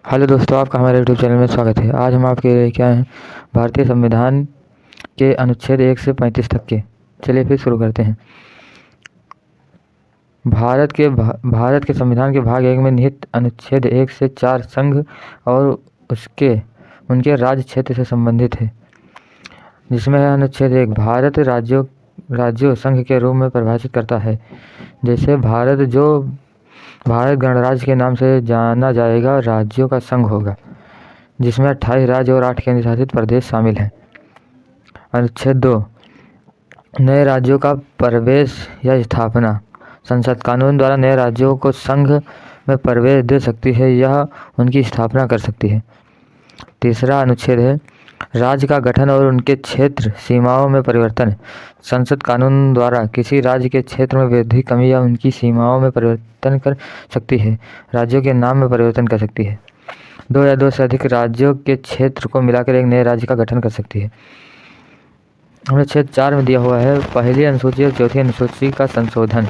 Hello दोस्तों, आपका हमारे यूट्यूब चैनल में स्वागत है। आज हम आपके लिए क्या हैं, भारतीय संविधान के अनुच्छेद 1 से 35 तक के। चलिए फिर शुरू करते हैं। भारत के संविधान के भाग 1 में निहित अनुच्छेद 1 से 4 संघ और उनके राज्य क्षेत्र से संबंधित है, जिसमें है अनुच्छेद 1 भारत राज्यों संघ के रूप में परिभाषित करता है। जैसे भारत गणराज्य के नाम से जाना जाएगा, राज्यों का संघ होगा, जिसमें 28 राज्य और 8 केंद्र शासित प्रदेश शामिल हैं। अनुच्छेद 2 नए राज्यों का प्रवेश या स्थापना। संसद कानून द्वारा नए राज्यों को संघ में प्रवेश दे सकती है या उनकी स्थापना कर सकती है। तीसरा अनुच्छेद है राज्य का गठन और उनके क्षेत्र सीमाओं में परिवर्तन। संसद कानून द्वारा किसी राज्य के क्षेत्र में वृद्धि, कमी या उनकी सीमाओं में परिवर्तन कर सकती है। राज्यों के नाम में परिवर्तन कर सकती है। 2 या 2 से अधिक राज्यों के क्षेत्र को मिलाकर एक नए राज्य का गठन कर सकती है। अनुच्छेद 4 में दिया हुआ है पहली अनुसूची और चौथी अनुसूची का संशोधन।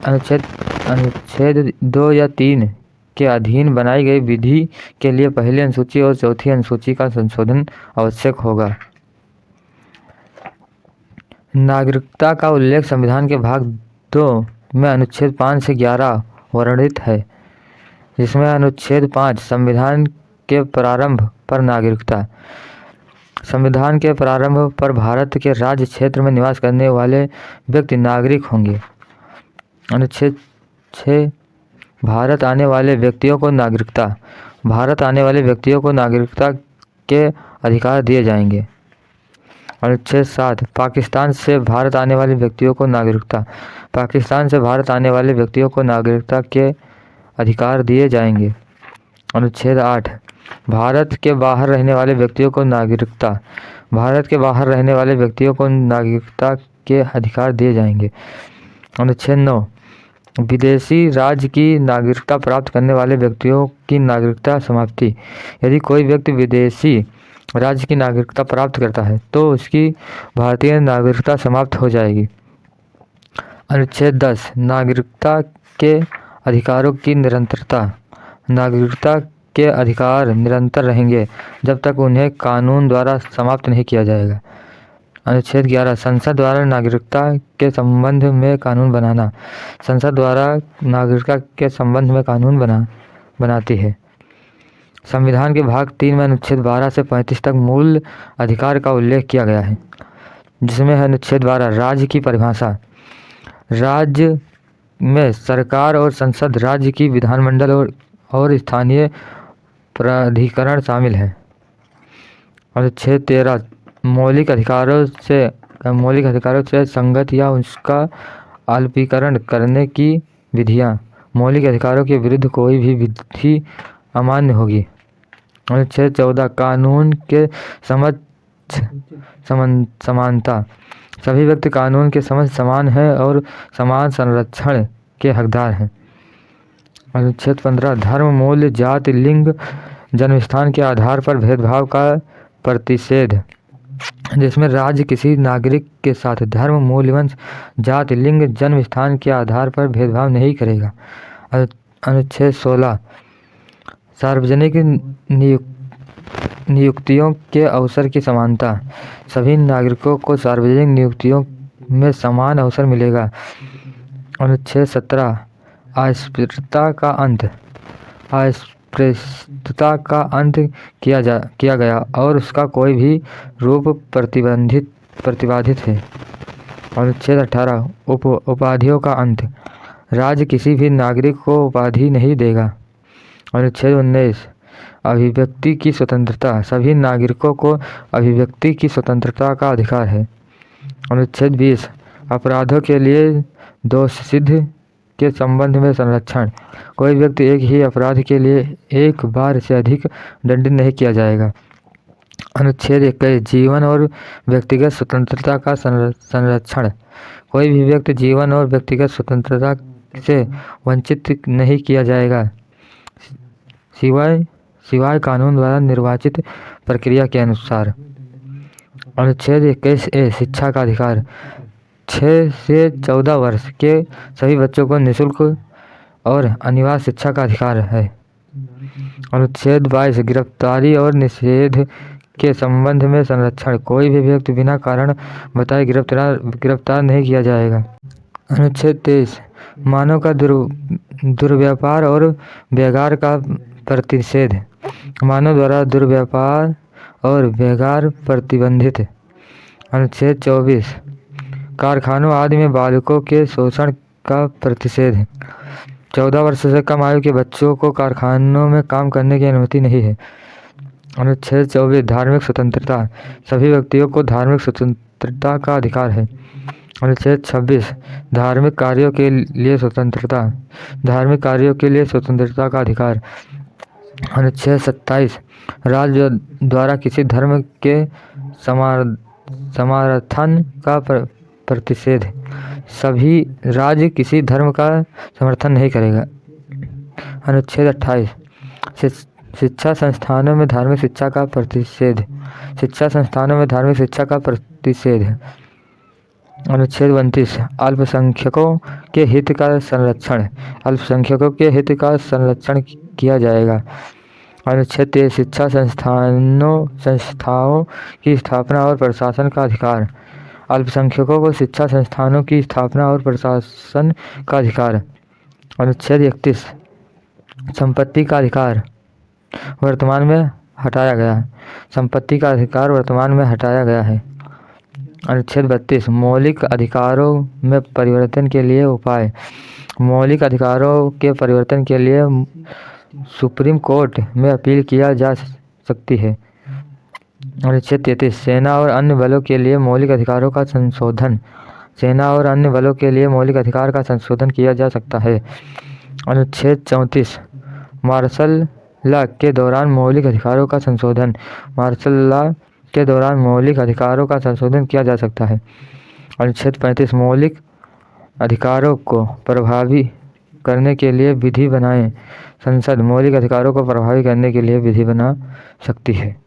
अनुच्छेद 2 या 3 के अधीन बनाई गई विधि के लिए पहली अनुसूची और चौथी अनुसूची का संशोधन आवश्यक होगा। नागरिकता का उल्लेख संविधान के भाग 2 में अनुच्छेद 5 से 11 वर्णित है, जिसमें अनुच्छेद 5 संविधान के प्रारंभ पर नागरिकता। संविधान के प्रारंभ पर भारत के राज्य क्षेत्र में निवास करने वाले व्यक्ति नागरिक होंगे। अनुच्छेद 6 भारत आने वाले व्यक्तियों को नागरिकता के अधिकार दिए जाएंगे। अनुच्छेद 7 पाकिस्तान से भारत आने वाले व्यक्तियों को नागरिकता के अधिकार दिए जाएंगे। अनुच्छेद 8 भारत के बाहर रहने वाले व्यक्तियों को नागरिकता के अधिकार दिए जाएंगे। अनुच्छेद 9 विदेशी राज्य की नागरिकता प्राप्त करने वाले व्यक्तियों की नागरिकता समाप्ति। यदि कोई व्यक्ति विदेशी राज्य की नागरिकता प्राप्त करता है तो उसकी भारतीय नागरिकता समाप्त हो जाएगी। अनुच्छेद 10 नागरिकता के अधिकारों की निरंतरता। नागरिकता के अधिकार निरंतर रहेंगे जब तक उन्हें कानून द्वारा समाप्त नहीं किया जाएगा। अनुच्छेद 11 संसद द्वारा नागरिकता के संबंध में कानून बनाना। संसद द्वारा नागरिकता के संबंध में कानून बनाती है। संविधान के भाग 3 में अनुच्छेद 12 से 35 तक मूल अधिकार का उल्लेख किया गया है, जिसमें है अनुच्छेद 12 राज्य की परिभाषा। राज्य में सरकार और संसद, राज्य की विधानमंडल और स्थानीय प्राधिकरण शामिल हैं। अनुच्छेद 13 मौलिक अधिकारों से संगत या उसका अल्पीकरण करने की विधियां। मौलिक अधिकारों के विरुद्ध कोई भी विधि अमान्य होगी। अनुच्छेद 14 कानून के समानता। सभी व्यक्ति कानून के समक्ष समान हैं और समान संरक्षण के हकदार हैं। अनुच्छेद 15 धर्म, मूल्य, जाति, लिंग, जन्मस्थान के आधार पर भेदभाव का प्रतिषेध, जिसमें राज्य किसी नागरिक के साथ धर्म, मूल्य, वंश, जाति, लिंग, जन्म स्थान के आधार पर भेदभाव नहीं करेगा। अनुच्छेद 16 सार्वजनिक नियुक्तियों के अवसर की समानता। सभी नागरिकों को सार्वजनिक नियुक्तियों में समान अवसर मिलेगा। अनुच्छेद 17 अस्पृश्यता का अंत किया गया और उसका कोई भी रूप प्रतिबंधित है। अनुच्छेद 18 उपाधियों का अंत। राज्य किसी भी नागरिक को उपाधि नहीं देगा। अनुच्छेद 19 अभिव्यक्ति की स्वतंत्रता। सभी नागरिकों को अभिव्यक्ति की स्वतंत्रता का अधिकार है। अनुच्छेद 20 अपराधों के लिए दोषसिद्धि के संबंध में संरक्षण। कोई व्यक्ति एक ही अपराध के लिए एक बार से अधिक दंडित नहीं किया जाएगा। अनुच्छेद 21 जीवन और व्यक्तिगत स्वतंत्रता का संरक्षण। कोई भी व्यक्ति जीवन और व्यक्तिगत स्वतंत्रता से वंचित नहीं किया जाएगा, सिवाय कानून द्वारा निर्वाचित प्रक्रिया के अनुसार। अनुच्छेद 21 शिक्षा का अधिकार। 6 से 14 वर्ष के सभी बच्चों को निःशुल्क और अनिवार्य शिक्षा का अधिकार है। अनुच्छेद 22 गिरफ्तारी और निषेध के संबंध में संरक्षण। कोई भी व्यक्ति बिना कारण बताए गिरफ्तार नहीं किया जाएगा। अनुच्छेद 23 मानव का दुर्व्यापार और व्यवहार का प्रतिषेध। मानव द्वारा दुर्व्यापार और व्यवहार प्रतिबंधित। अनुच्छेद 24 कारखानों आदि में बालकों के शोषण का प्रतिषेध। 14 वर्ष से कम आयु के बच्चों को कारखानों में काम करने की अनुमति नहीं है। अनुच्छेद 24 धार्मिक स्वतंत्रता। सभी व्यक्तियों को धार्मिक स्वतंत्रता का अधिकार है। अनुच्छेद 26 धार्मिक कार्यों के लिए स्वतंत्रता। धार्मिक कार्यों के लिए स्वतंत्रता का अधिकार। अनुच्छेद 27 राज्य द्वारा किसी धर्म के समर्थन का प्रतिषेध। सभी राज्य किसी धर्म का समर्थन नहीं करेगा। अनुच्छेद 28 शिक्षा संस्थानों में धार्मिक शिक्षा का प्रतिषेध। शिक्षा संस्थानों में धार्मिक शिक्षा का प्रतिषेध। अनुच्छेद 29 अल्पसंख्यकों के हित का संरक्षण। अल्पसंख्यकों के हित का संरक्षण किया जाएगा। अनुच्छेद 23 शिक्षा संस्थाओं की स्थापना और प्रशासन का अधिकार। अल्पसंख्यकों को शिक्षा संस्थानों की स्थापना और प्रशासन का अधिकार। अनुच्छेद 31 संपत्ति का अधिकार वर्तमान में हटाया गया है। संपत्ति का अधिकार वर्तमान में हटाया गया है। अनुच्छेद 32 मौलिक अधिकारों में परिवर्तन के लिए उपाय। मौलिक अधिकारों के परिवर्तन के लिए सुप्रीम कोर्ट में अपील किया जा सकती है। अनुच्छेद 33 सेना और अन्य बलों के लिए मौलिक अधिकारों का संशोधन। सेना और अन्य बलों के लिए मौलिक अधिकार का संशोधन किया जा सकता है। अनुच्छेद 34 मार्शल लॉ के दौरान मौलिक अधिकारों का संशोधन। मार्शल लॉ के दौरान मौलिक अधिकारों का संशोधन किया जा सकता है। अनुच्छेद 35 मौलिक अधिकारों को प्रभावी करने के लिए विधि बनाएं। संसद मौलिक अधिकारों को प्रभावी करने के लिए विधि बना सकती है।